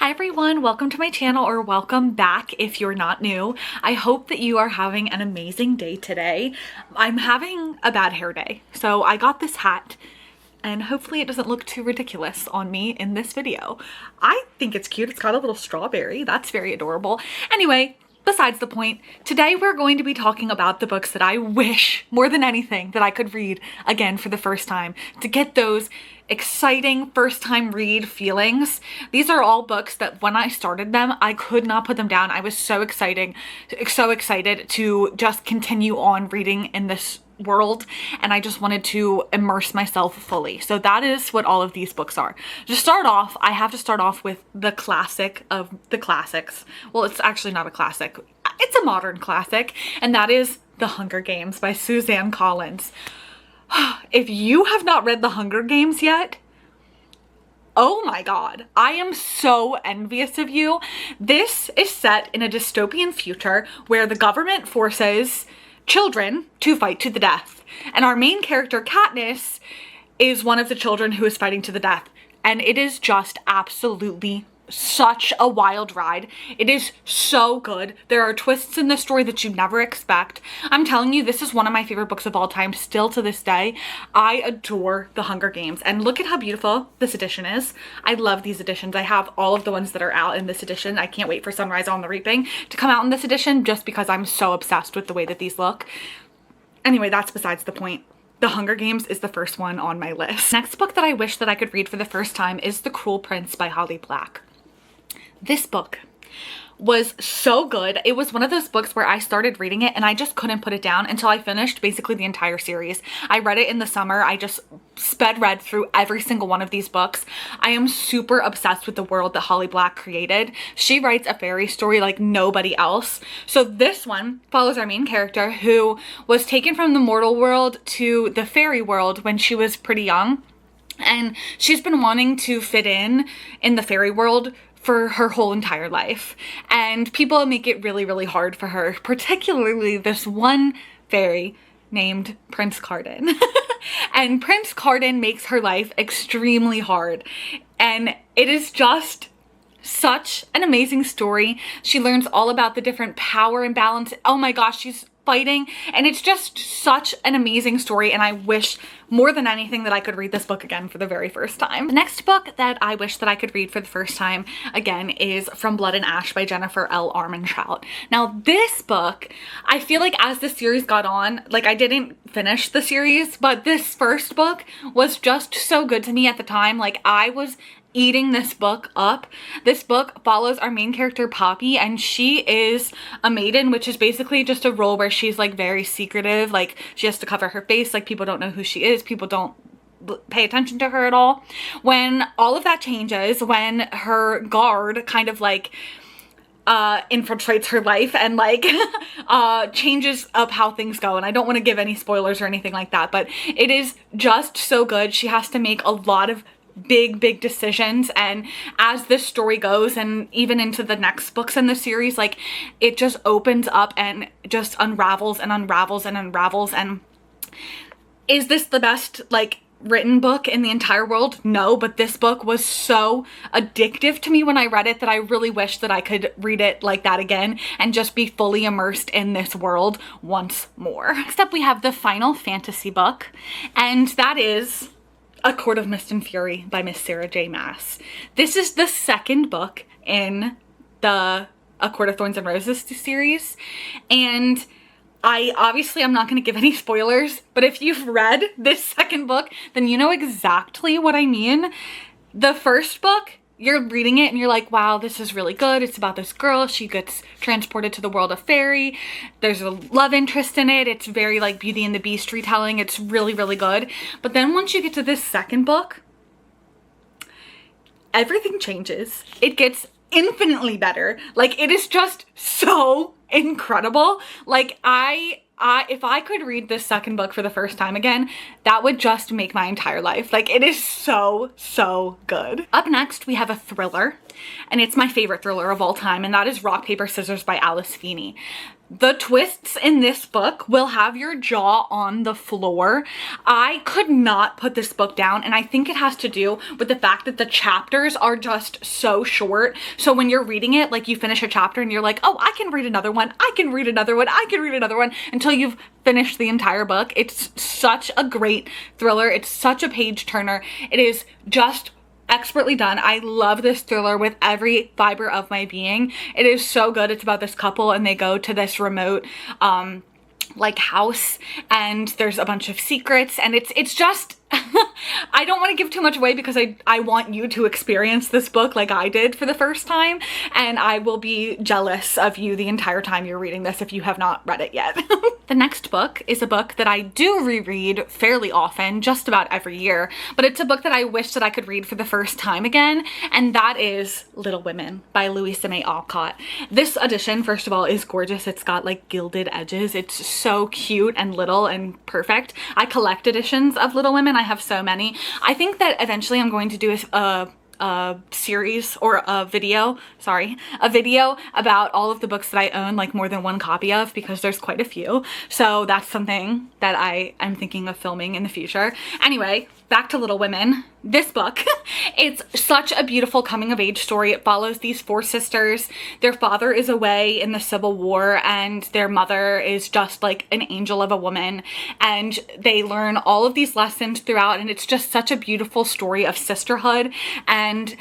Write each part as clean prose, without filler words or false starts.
Hi everyone, welcome to my channel, or welcome back if you're not new. I hope that you are having an amazing day today. I'm having a bad hair day, so I got this hat and hopefully it doesn't look too ridiculous on me in this video. I think it's cute. It's got a little strawberry. That's very adorable. Anyway, besides the point, today we're going to be talking about the books that I wish more than anything that I could read again for the first time, to get those exciting first time read feelings. These are all books that when I started them, I could not put them down. I was so excited to just continue on reading in this world, and I just wanted to immerse myself fully. So that is what all of these books are. To start off, I have to start off with the classic of the classics. Well, it's actually not a classic. It's a modern classic, and that is The Hunger Games by Suzanne Collins. If you have not read The Hunger Games yet, oh my god, I am so envious of you. This is set in a dystopian future where the government forces children to fight to the death. And our main character, Katniss, is one of the children who is fighting to the death. And it is just absolutely such a wild ride. It is so good. There are twists in the story that you never expect. I'm telling you, this is one of my favorite books of all time, still to this day. I adore The Hunger Games, and look at how beautiful this edition is. I love these editions. I have all of the ones that are out in this edition. I can't wait for Sunrise on the Reaping to come out in this edition, just because I'm so obsessed with the way that these look. Anyway, that's besides the point. The Hunger Games is the first one on my list. Next book that I wish that I could read for the first time is The Cruel Prince by Holly Black. This book was so good. It was one of those books where I started reading it and I just couldn't put it down until I finished basically the entire series. I read it in the summer. I just read through every single one of these books. I am super obsessed with the world that Holly Black created. She writes a fairy story like nobody else. So this one follows our main character, who was taken from the mortal world to the fairy world when she was pretty young. And she's been wanting to fit in the fairy world for her whole entire life. And people make it really, really hard for her, particularly this one fairy named Prince Carden. And Prince Carden makes her life extremely hard. And it is just such an amazing story. She learns all about the different power imbalance. Oh my gosh, she's fighting, and it's just such an amazing story, and I wish more than anything that I could read this book again for the very first time. The next book that I wish that I could read for the first time again is From Blood and Ash by Jennifer L. Armentrout. Now this book, I feel like as the series got on, like I didn't finish the series, but this first book was just so good to me at the time. Like I was eating this book up. This book follows our main character Poppy, and she is a maiden, which is basically just a role where she's like very secretive. Like she has to cover her face, like people don't know who she is, people don't pay attention to her at all. When all of that changes, when her guard kind of like infiltrates her life and like changes up how things go, and I don't want to give any spoilers or anything like that, but it is just so good. She has to make a lot of big decisions, and as this story goes and even into the next books in the series, like it just opens up and just unravels and unravels and unravels. And is this the best like written book in the entire world? No, but this book was so addictive to me when I read it that I really wish that I could read it like that again and just be fully immersed in this world once more. Next up, we have the final fantasy book, and that is A Court of Mist and Fury by Miss Sarah J. Maas. This is the second book in the A Court of Thorns and Roses series, and I'm not going to give any spoilers, but if you've read this second book, then you know exactly what I mean. The first book, you're reading it and you're like, wow, this is really good. It's about this girl. She gets transported to the world of fairy. There's a love interest in it. It's very like Beauty and the Beast retelling. It's really, really good. But then once you get to this second book, everything changes. It gets infinitely better. Like it is just so incredible. Like if I could read this second book for the first time again, that would just make my entire life. Like it is so good. Up next, we have a thriller, and it's my favorite thriller of all time, and that is Rock, Paper, Scissors by Alice Feeney. The twists in this book will have your jaw on the floor. I could not put this book down, and I think it has to do with the fact that the chapters are just so short. So when you're reading it, like you finish a chapter and you're like, oh, I can read another one, I can read another one, I can read another one, until you've finished the entire book. It's such a great thriller. It's such a page turner. It is just expertly done. I love this thriller with every fiber of my being. It is so good. It's about this couple and they go to this remote like house, and there's a bunch of secrets, and it's just I don't want to give too much away because I want you to experience this book like I did for the first time, and I will be jealous of you the entire time you're reading this if you have not read it yet. The next book is a book that I do reread fairly often, just about every year, but it's a book that I wish that I could read for the first time again, and that is Little Women by Louisa May Alcott. This edition, first of all, is gorgeous. It's got like gilded edges. It's so cute and little and perfect. I collect editions of Little Women. I have so many. I think that eventually I'm going to do a series or a video about all of the books that I own like more than one copy of, because there's quite a few. So that's something that I'm thinking of filming in the future. Anyway, back to Little Women. This book, it's such a beautiful coming of age story. It follows these 4 sisters. Their father is away in the Civil War and their mother is just like an angel of a woman, and they learn all of these lessons throughout, and it's just such a beautiful story of sisterhood. And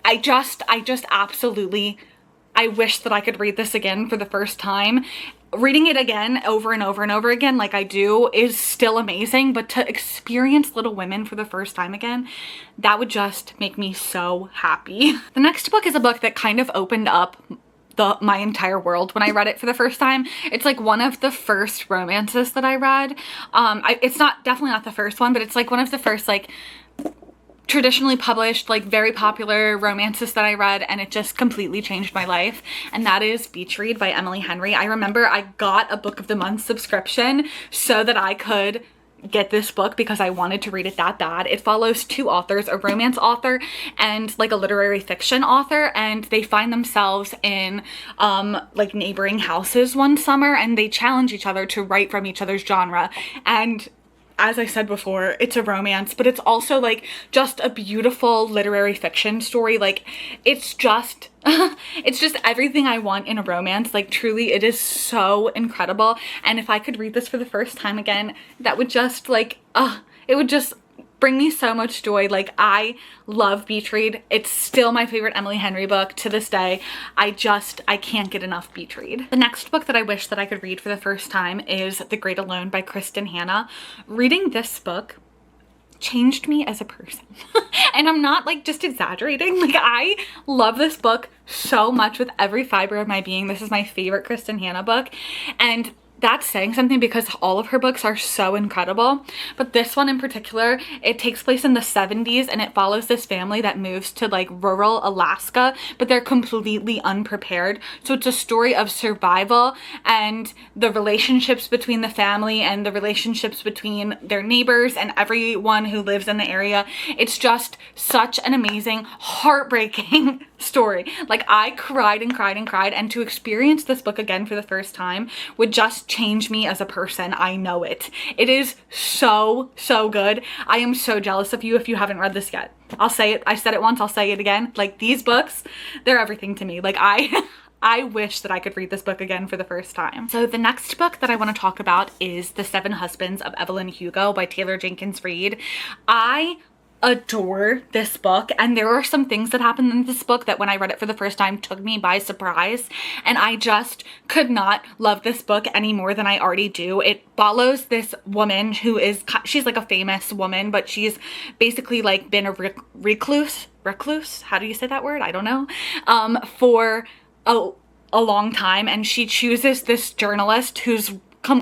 I just absolutely, I wish that I could read this again for the first time. Reading it again over and over and over again like I do is still amazing, but to experience Little Women for the first time again, that would just make me so happy. The next book is a book that kind of opened up my entire world when I read it for the first time. It's like one of the first romances that I read. It's definitely not the first one, but it's like one of the first like traditionally published, like very popular romances that I read, and it just completely changed my life, and that is Beach Read by Emily Henry. I remember I got a Book of the Month subscription so that I could get this book because I wanted to read it that bad. It follows 2 authors, a romance author and like a literary fiction author, and they find themselves in like neighboring houses one summer, and they challenge each other to write from each other's genre. And as I said before, it's a romance, but it's also like just a beautiful literary fiction story. Like it's just it's just everything I want in a romance. Like truly, it is so incredible. And if I could read this for the first time again, that would just like it would just bring me so much joy. Like I love Beach Read. It's still my favorite Emily Henry book to this day. I can't get enough Beach Read. The next book that I wish that I could read for the first time is The Great Alone by Kristin Hannah. Reading this book changed me as a person. And I'm not like just exaggerating. Like I love this book so much with every fiber of my being. This is my favorite Kristin Hannah book, and that's saying something because all of her books are so incredible. But this one in particular, it takes place in the 70s, and it follows this family that moves to like rural Alaska, but they're completely unprepared. So it's a story of survival and the relationships between the family and the relationships between their neighbors and everyone who lives in the area. It's just such an amazing, heartbreaking story. Like I cried and cried and cried, and to experience this book again for the first time would just change me as a person. I know it. It is so good. I am so jealous of you if you haven't read this yet. I'll say it. I said it once, I'll say it again. Like these books, they're everything to me. Like I wish that I could read this book again for the first time. So the next book that I want to talk about is The Seven Husbands of Evelyn Hugo by Taylor Jenkins Reid. I adore this book, and there are some things that happened in this book that when I read it for the first time took me by surprise, and I just could not love this book any more than I already do. It follows this woman who is, she's like a famous woman, but she's basically like been a recluse, how do you say that word? I don't know, for a long time, and she chooses this journalist who's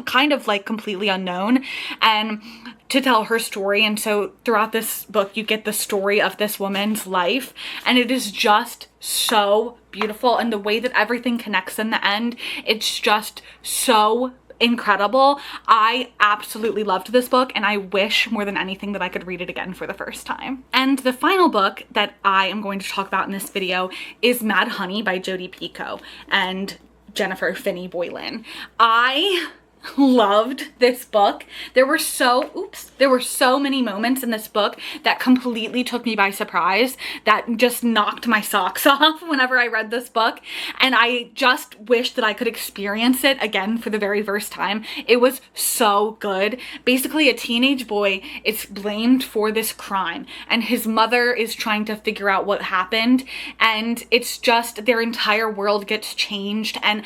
kind of like completely unknown and to tell her story. And so throughout this book you get the story of this woman's life, and it is just so beautiful, and the way that everything connects in the end, it's just so incredible. I absolutely loved this book, and I wish more than anything that I could read it again for the first time. And the final book that I am going to talk about in this video is Mad Honey by Jodi Picoult. And Jennifer Finney Boylan. I loved this book. There were so many moments in this book that completely took me by surprise, that just knocked my socks off whenever I read this book, and I just wish that I could experience it again for the very first time. It was so good. Basically, a teenage boy is blamed for this crime, and his mother is trying to figure out what happened, and it's just their entire world gets changed. And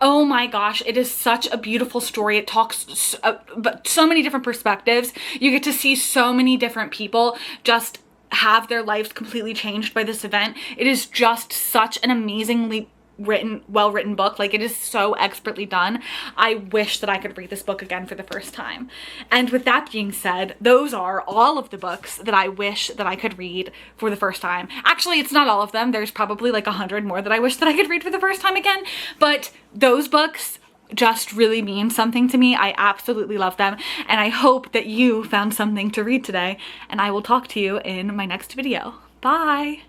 oh my gosh, it is such a beautiful story. It talks but so many different perspectives. You get to see so many different people just have their lives completely changed by this event. It is just such an amazingly well-written book. Like, it is so expertly done. I wish that I could read this book again for the first time. And with that being said, those are all of the books that I wish that I could read for the first time. Actually, it's not all of them. There's probably like 100 more that I wish that I could read for the first time again, but those books just really mean something to me. I absolutely love them, and I hope that you found something to read today, and I will talk to you in my next video. Bye!